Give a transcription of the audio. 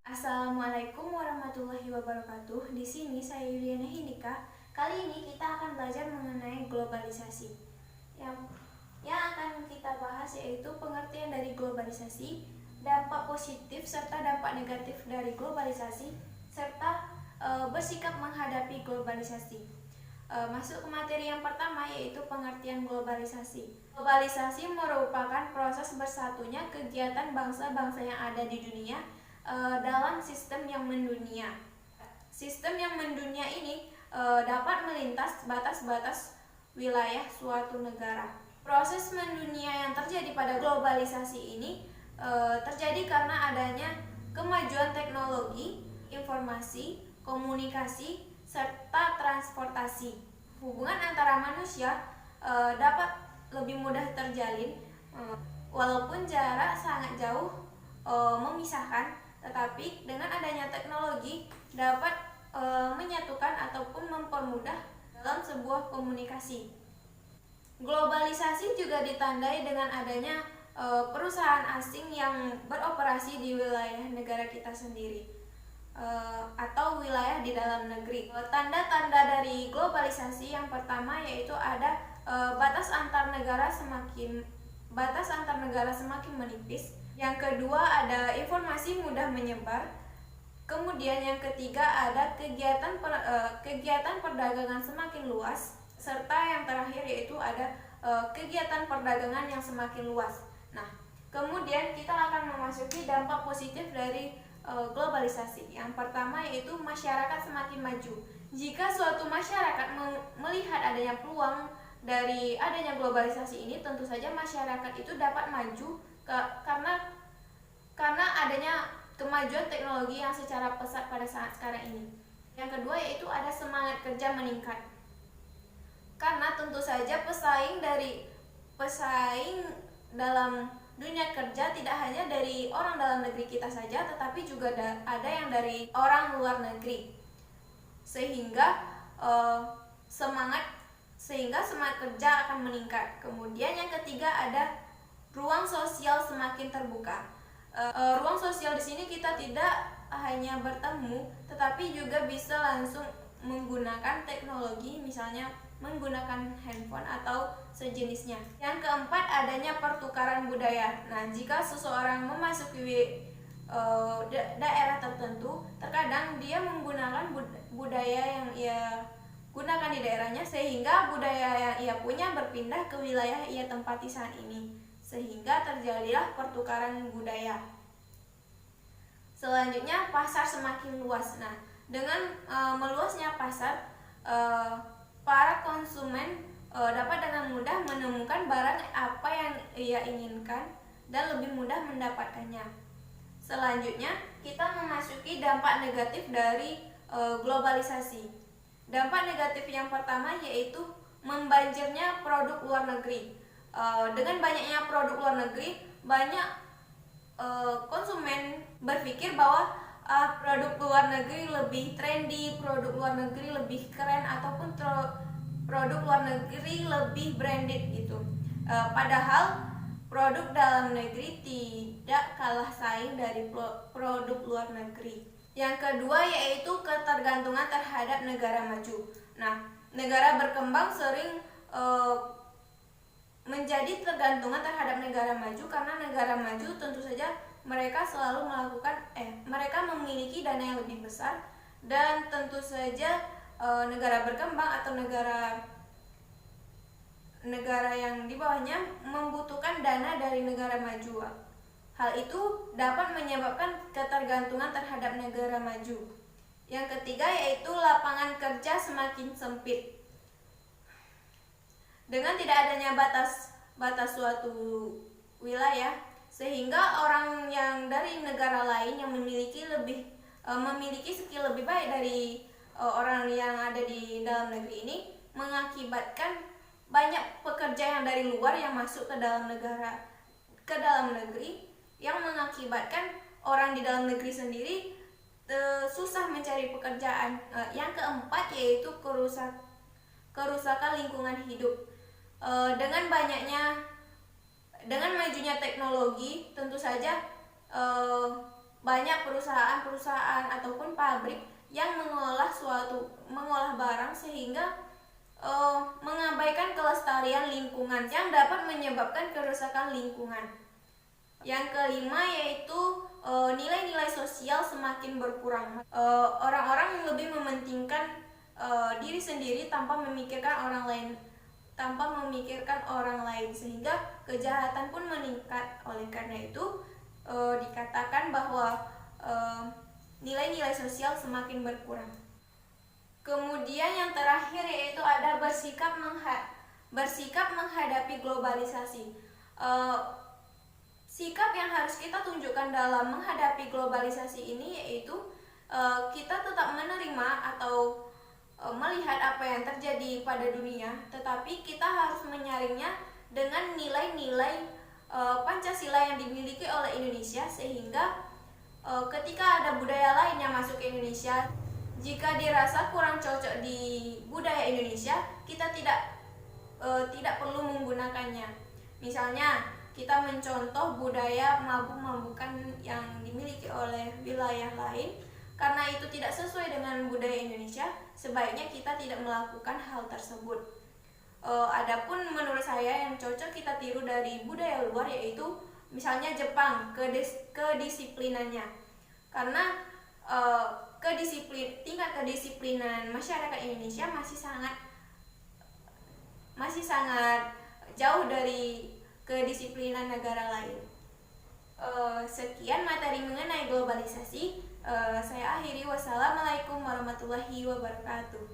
Assalamualaikum warahmatullahi wabarakatuh. Di sini saya Yuliana Hindika. Kali ini kita akan belajar mengenai globalisasi. Yang akan kita bahas yaitu pengertian dari globalisasi, dampak positif serta dampak negatif dari globalisasi, serta bersikap menghadapi globalisasi. Masuk ke materi yang pertama yaitu pengertian globalisasi. Globalisasi merupakan proses bersatunya kegiatan bangsa-bangsa yang ada di dunia dalam sistem yang mendunia. Sistem yang mendunia ini dapat melintas batas-batas wilayah suatu negara. Proses mendunia yang terjadi pada globalisasi ini terjadi karena adanya kemajuan teknologi, informasi, komunikasi, serta transportasi. Hubungan antara manusia dapat lebih mudah terjalin walaupun jarak sangat jauh memisahkan, tetapi dengan adanya teknologi dapat menyatukan ataupun mempermudah dalam sebuah komunikasi. Globalisasi juga ditandai dengan adanya perusahaan asing yang beroperasi di wilayah negara kita sendiri atau wilayah di dalam negeri. Tanda-tanda dari globalisasi yang pertama yaitu ada batas antar negara semakin menipis. Yang kedua ada informasi mudah menyebar. Kemudian yang ketiga ada kegiatan perdagangan semakin luas, serta yang terakhir yaitu ada kegiatan perdagangan yang semakin luas. Nah, kemudian kita akan memasuki dampak positif dari globalisasi. Yang pertama yaitu masyarakat semakin maju. Jika suatu masyarakat melihat adanya peluang dari adanya globalisasi ini, tentu saja masyarakat itu dapat maju karena adanya kemajuan teknologi yang secara pesat pada saat sekarang ini. Yang kedua yaitu ada semangat kerja meningkat. Karena tentu saja pesaing dalam dunia kerja tidak hanya dari orang dalam negeri kita saja, tetapi juga ada yang dari orang luar negeri. Sehingga semangat kerja akan meningkat. Kemudian yang ketiga ada ruang sosial semakin terbuka. Ruang sosial di sini kita tidak hanya bertemu, tetapi juga bisa langsung menggunakan teknologi, misalnya menggunakan handphone atau sejenisnya. Yang keempat adanya pertukaran budaya. Nah, jika seseorang memasuki daerah tertentu, terkadang dia menggunakan budaya yang ia gunakan di daerahnya, sehingga budaya yang ia punya berpindah ke wilayah ia tempati saat ini, sehingga terjadilah pertukaran budaya. Selanjutnya pasar semakin luas. Nah, dengan meluasnya pasar, para konsumen dapat dengan mudah menemukan barang apa yang ia inginkan dan lebih mudah mendapatkannya. Selanjutnya kita memasuki dampak negatif dari globalisasi. Dampak negatif yang pertama yaitu membanjirnya produk luar negeri. Dengan banyaknya produk luar negeri, banyak konsumen berpikir bahwa produk luar negeri lebih trendy, produk luar negeri lebih keren, ataupun produk luar negeri lebih branded gitu. Padahal produk dalam negeri tidak kalah saing dari produk luar negeri. Yang kedua yaitu ketergantungan terhadap negara maju. Nah, negara berkembang sering menjadi tergantungan terhadap negara maju karena negara maju tentu saja mereka selalu mereka memiliki dana yang lebih besar, dan tentu saja negara berkembang atau negara yang di bawahnya membutuhkan dana dari negara maju. Hal itu dapat menyebabkan ketergantungan terhadap negara maju. Yang ketiga yaitu lapangan kerja semakin sempit. Dengan tidak adanya batas suatu wilayah, sehingga orang yang dari negara lain yang memiliki skill lebih baik dari orang yang ada di dalam negeri ini, mengakibatkan banyak pekerjaan pekerja yang dari luar yang masuk ke dalam negeri, yang mengakibatkan orang di dalam negeri sendiri susah mencari pekerjaan. Yang keempat yaitu kerusakan lingkungan hidup. Dengan majunya teknologi, tentu saja banyak perusahaan-perusahaan ataupun pabrik yang mengolah barang sehingga mengabaikan kelestarian lingkungan yang dapat menyebabkan kerusakan lingkungan. Yang kelima yaitu nilai-nilai sosial semakin berkurang. Orang-orang lebih mementingkan diri sendiri tanpa memikirkan orang lain sehingga kejahatan pun meningkat. Oleh karena itu dikatakan bahwa nilai-nilai sosial semakin berkurang. Kemudian yang terakhir yaitu ada bersikap menghadapi globalisasi. Sikap yang harus kita tunjukkan dalam menghadapi globalisasi ini yaitu kita tetap menerima atau melihat apa yang terjadi pada dunia, tetapi kita harus menyaringnya dengan nilai-nilai Pancasila yang dimiliki oleh Indonesia, sehingga ketika ada budaya lain yang masuk ke Indonesia, jika dirasa kurang cocok di budaya Indonesia, kita tidak perlu menggunakannya. Misalnya kita mencontoh budaya mabuk-mabukan yang dimiliki oleh wilayah lain, karena itu tidak sesuai dengan budaya Indonesia, sebaiknya kita tidak melakukan hal tersebut. Adapun menurut saya yang cocok kita tiru dari budaya luar yaitu misalnya Jepang, kedisiplinannya. Karena tingkat kedisiplinan masyarakat Indonesia masih sangat jauh dari kedisiplinan negara lain. Sekian materi mengenai globalisasi. Saya akhiri. Wassalamualaikum warahmatullahi wabarakatuh.